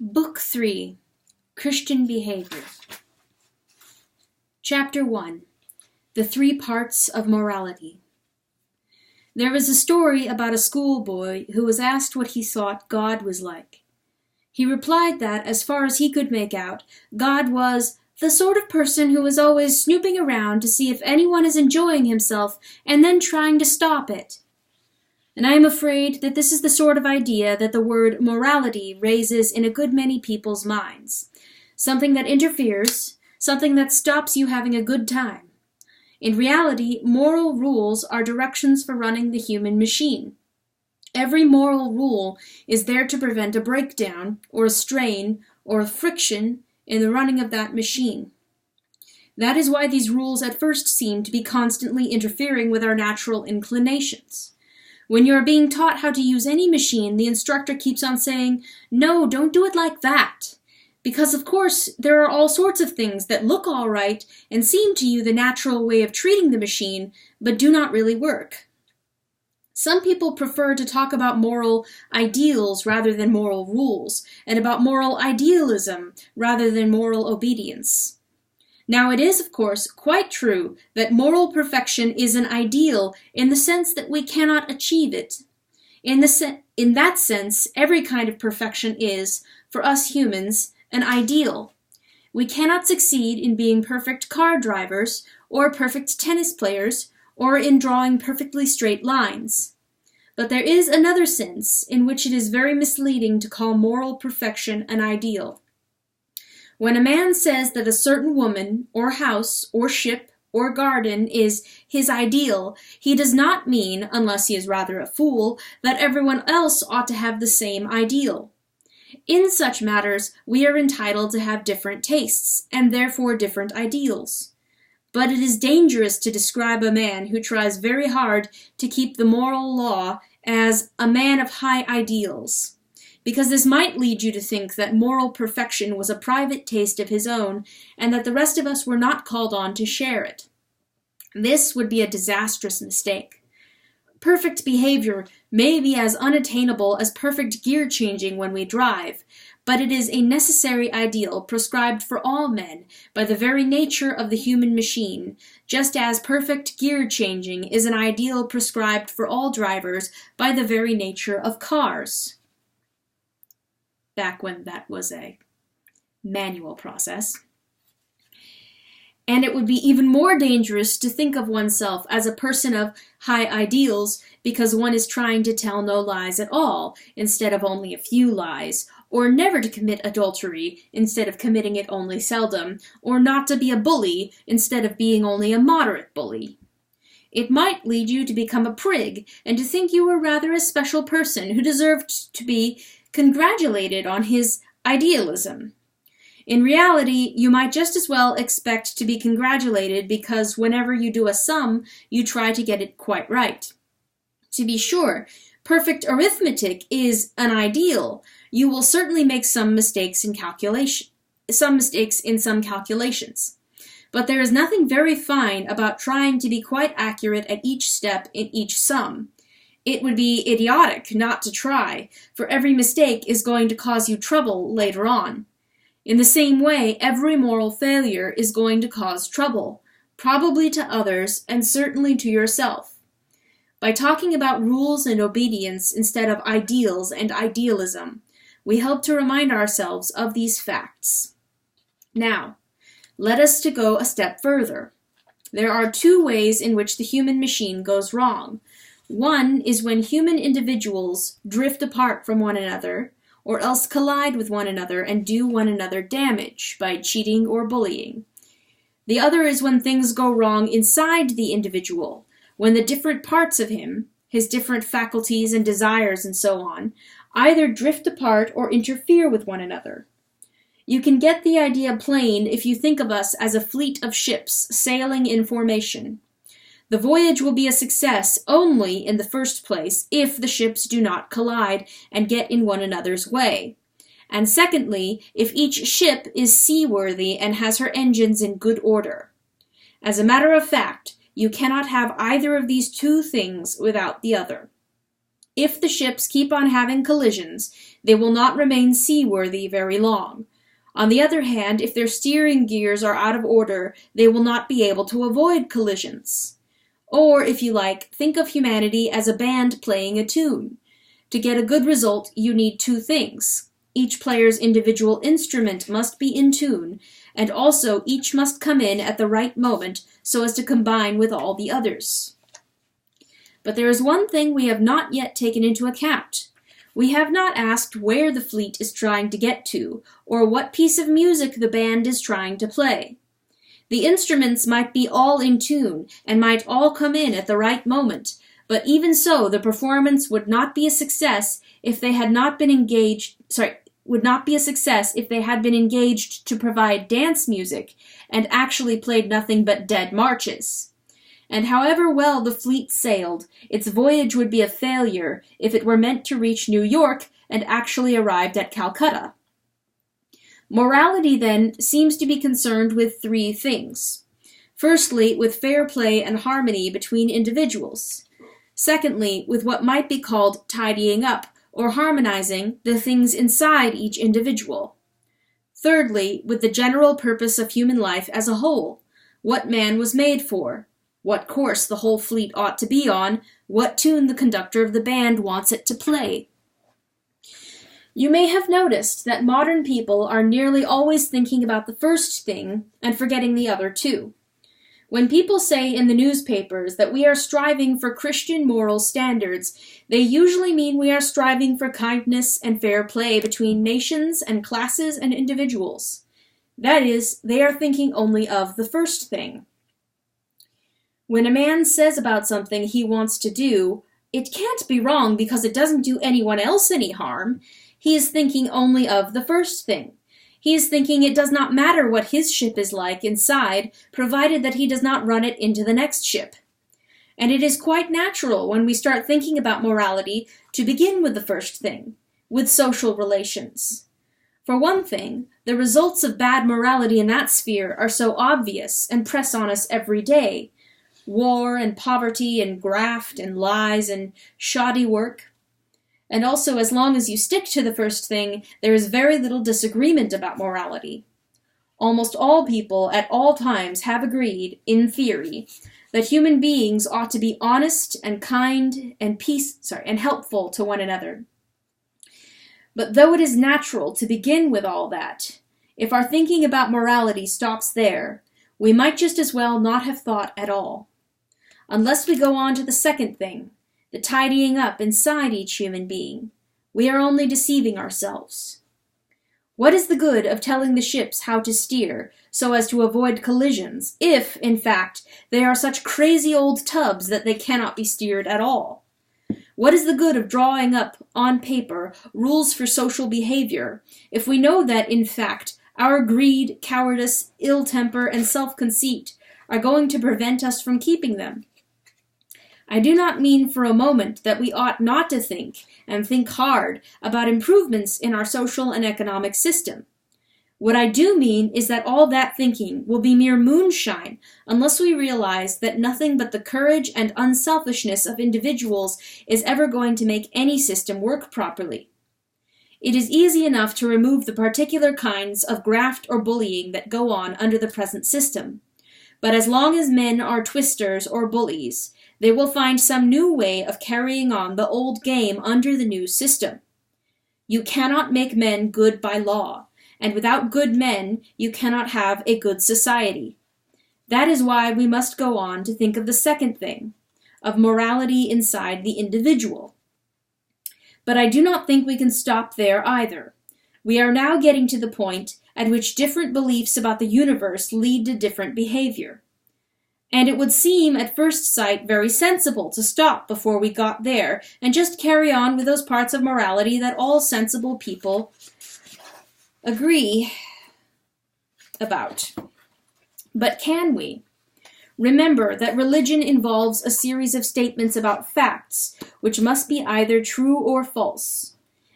Book 3, Christian Behavior. Chapter 1, The Three Parts of Morality. There was a story about a schoolboy who was asked what he thought God was like. He replied that, as far as he could make out, God was the sort of person who was always snooping around to see if anyone is enjoying himself and then trying to stop it. And I am afraid that this is the sort of idea that the word morality raises in a good many people's minds. Something that interferes, something that stops you having a good time. In reality, moral rules are directions for running the human machine. Every moral rule is there to prevent a breakdown, or a strain, or a friction in the running of that machine. That is why these rules at first seem to be constantly interfering with our natural inclinations. When you are being taught how to use any machine, the instructor keeps on saying, "No, don't do it like that." Because, of course, there are all sorts of things that look all right and seem to you the natural way of treating the machine, but do not really work. Some people prefer to talk about moral ideals rather than moral rules, and about moral idealism rather than moral obedience. Now, it is, of course, quite true that moral perfection is an ideal in the sense that we cannot achieve it. In that sense, every kind of perfection is, for us humans, an ideal. We cannot succeed in being perfect car drivers, or perfect tennis players, or in drawing perfectly straight lines. But there is another sense in which it is very misleading to call moral perfection an ideal. When a man says that a certain woman, or house, or ship, or garden is his ideal, he does not mean, unless he is rather a fool, that everyone else ought to have the same ideal. In such matters, we are entitled to have different tastes, and therefore different ideals. But it is dangerous to describe a man who tries very hard to keep the moral law as a man of high ideals, because this might lead you to think that moral perfection was a private taste of his own, and that the rest of us were not called on to share it. This would be a disastrous mistake. Perfect behavior may be as unattainable as perfect gear changing when we drive, but it is a necessary ideal prescribed for all men by the very nature of the human machine, just as perfect gear changing is an ideal prescribed for all drivers by the very nature of cars. Back when that was a manual process. And it would be even more dangerous to think of oneself as a person of high ideals because one is trying to tell no lies at all instead of only a few lies, or never to commit adultery instead of committing it only seldom, or not to be a bully instead of being only a moderate bully. It might lead you to become a prig and to think you were rather a special person who deserved to be congratulated on his idealism. In reality, you might just as well expect to be congratulated because whenever you do a sum, you try to get it quite right. To be sure, perfect arithmetic is an ideal. You will certainly make some mistakes in some calculations. But there is nothing very fine about trying to be quite accurate at each step in each sum. It would be idiotic not to try, for every mistake is going to cause you trouble later on. In the same way, every moral failure is going to cause trouble, probably to others and certainly to yourself. By talking about rules and obedience instead of ideals and idealism, we help to remind ourselves of these facts. Now, let us to go a step further. There are two ways in which the human machine goes wrong. One is when human individuals drift apart from one another, or else collide with one another and do one another damage by cheating or bullying. The other is when things go wrong inside the individual, when the different parts of him, his different faculties and desires and so on, either drift apart or interfere with one another. You can get the idea plain if you think of us as a fleet of ships sailing in formation. The voyage will be a success only in the first place if the ships do not collide and get in one another's way. And secondly, if each ship is seaworthy and has her engines in good order. As a matter of fact, you cannot have either of these two things without the other. If the ships keep on having collisions, they will not remain seaworthy very long. On the other hand, if their steering gears are out of order, they will not be able to avoid collisions. Or, if you like, think of humanity as a band playing a tune. To get a good result, you need two things. Each player's individual instrument must be in tune, and also each must come in at the right moment so as to combine with all the others. But there is one thing we have not yet taken into account. We have not asked where the fleet is trying to get to, or what piece of music the band is trying to play. The instruments might be all in tune, and might all come in at the right moment, but even so, the performance would not be a success if they had not been engaged to provide dance music and actually played nothing but dead marches. And however well the fleet sailed, its voyage would be a failure if it were meant to reach New York and actually arrived at Calcutta. Morality, then, seems to be concerned with three things. Firstly, with fair play and harmony between individuals. Secondly, with what might be called tidying up, or harmonizing, the things inside each individual. Thirdly, with the general purpose of human life as a whole, what man was made for, what course the whole fleet ought to be on, what tune the conductor of the band wants it to play. You may have noticed that modern people are nearly always thinking about the first thing and forgetting the other two. When people say in the newspapers that we are striving for Christian moral standards, they usually mean we are striving for kindness and fair play between nations and classes and individuals. That is, they are thinking only of the first thing. When a man says about something he wants to do, it can't be wrong because it doesn't do anyone else any harm. He is thinking only of the first thing. He is thinking it does not matter what his ship is like inside, provided that he does not run it into the next ship. And it is quite natural when we start thinking about morality to begin with the first thing, with social relations. For one thing, the results of bad morality in that sphere are so obvious and press on us every day. War and poverty and graft and lies and shoddy work. And also, as long as you stick to the first thing, there is very little disagreement about morality. Almost all people at all times have agreed, in theory, that human beings ought to be honest and kind and helpful to one another. But though it is natural to begin with all that, if our thinking about morality stops there, we might just as well not have thought at all. Unless we go on to the second thing, the tidying up inside each human being, we are only deceiving ourselves. What is the good of telling the ships how to steer so as to avoid collisions, if, in fact, they are such crazy old tubs that they cannot be steered at all? What is the good of drawing up, on paper, rules for social behavior, if we know that, in fact, our greed, cowardice, ill temper, and self-conceit are going to prevent us from keeping them? I do not mean for a moment that we ought not to think, and think hard, about improvements in our social and economic system. What I do mean is that all that thinking will be mere moonshine unless we realize that nothing but the courage and unselfishness of individuals is ever going to make any system work properly. It is easy enough to remove the particular kinds of graft or bullying that go on under the present system. But as long as men are twisters or bullies, they will find some new way of carrying on the old game under the new system. You cannot make men good by law, and without good men, you cannot have a good society. That is why we must go on to think of the second thing, of morality inside the individual. But I do not think we can stop there either. We are now getting to the point at which different beliefs about the universe lead to different behavior. And it would seem at first sight very sensible to stop before we got there and just carry on with those parts of morality that all sensible people agree about. But can we? Remember that religion involves a series of statements about facts, which must be either true or false.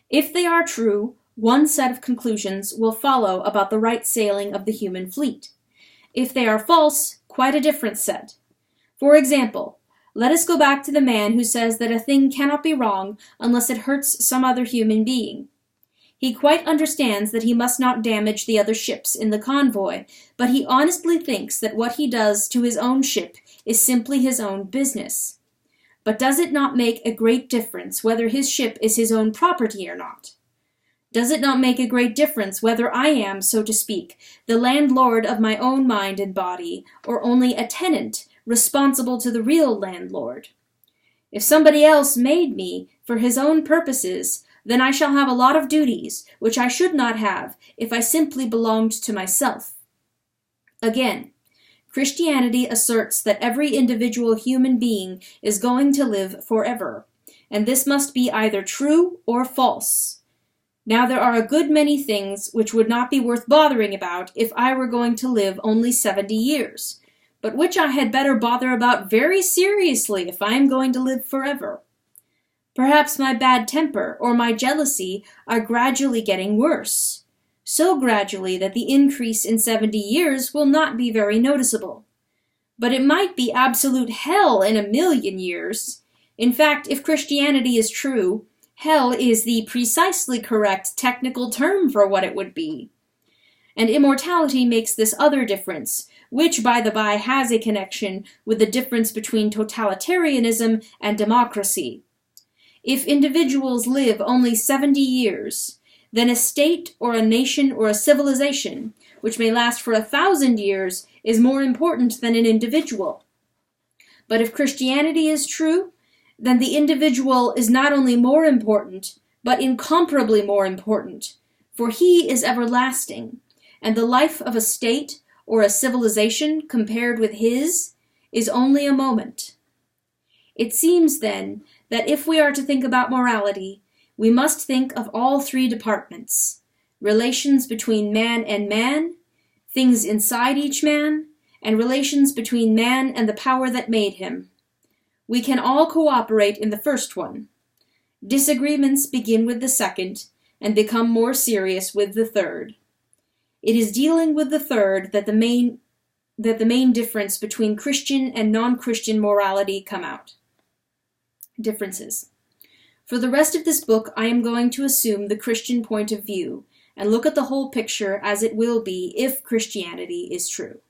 If they are true, one set of conclusions will follow about the right sailing of the human fleet. If they are false, quite a different set. For example, Let us go back to the man who says that a thing cannot be wrong unless it hurts some other human being. He quite understands that he must not damage the other ships in the convoy, but he honestly thinks that what he does to his own ship is simply his own business. But does it not make a great difference whether his ship is his own property or not? Does it not make a great difference whether I am, so to speak, the landlord of my own mind and body, or only a tenant responsible to the real landlord? If somebody else made me for his own purposes, then I shall have a lot of duties which I should not have if I simply belonged to myself. Again, Christianity asserts that every individual human being is going to live forever, and this must be either true or false. Now there are a good many things which would not be worth bothering about if I were going to live only 70 years, but which I had better bother about very seriously if I am going to live forever. Perhaps my bad temper or my jealousy are gradually getting worse, so gradually that the increase in 70 years will not be very noticeable. But it might be absolute hell in 1,000,000 years. In fact, if Christianity is true, hell is the precisely correct technical term for what it would be. And immortality makes this other difference, which, by the by, has a connection with the difference between totalitarianism and democracy. If individuals live only 70 years, then a state or a nation or a civilization, which may last for 1,000 years, is more important than an individual. But if Christianity is true, then the individual is not only more important, but incomparably more important, for he is everlasting, and the life of a state or a civilization compared with his is only a moment. It seems, then, that if we are to think about morality, we must think of all three departments: relations between man and man, things inside each man, and relations between man and the power that made him. We can all cooperate in the first one. Disagreements begin with the second, and become more serious with the third. It is dealing with the third that the main difference between Christian and non-Christian morality come out. Differences. For the rest of this book, I am going to assume the Christian point of view, and look at the whole picture as it will be if Christianity is true.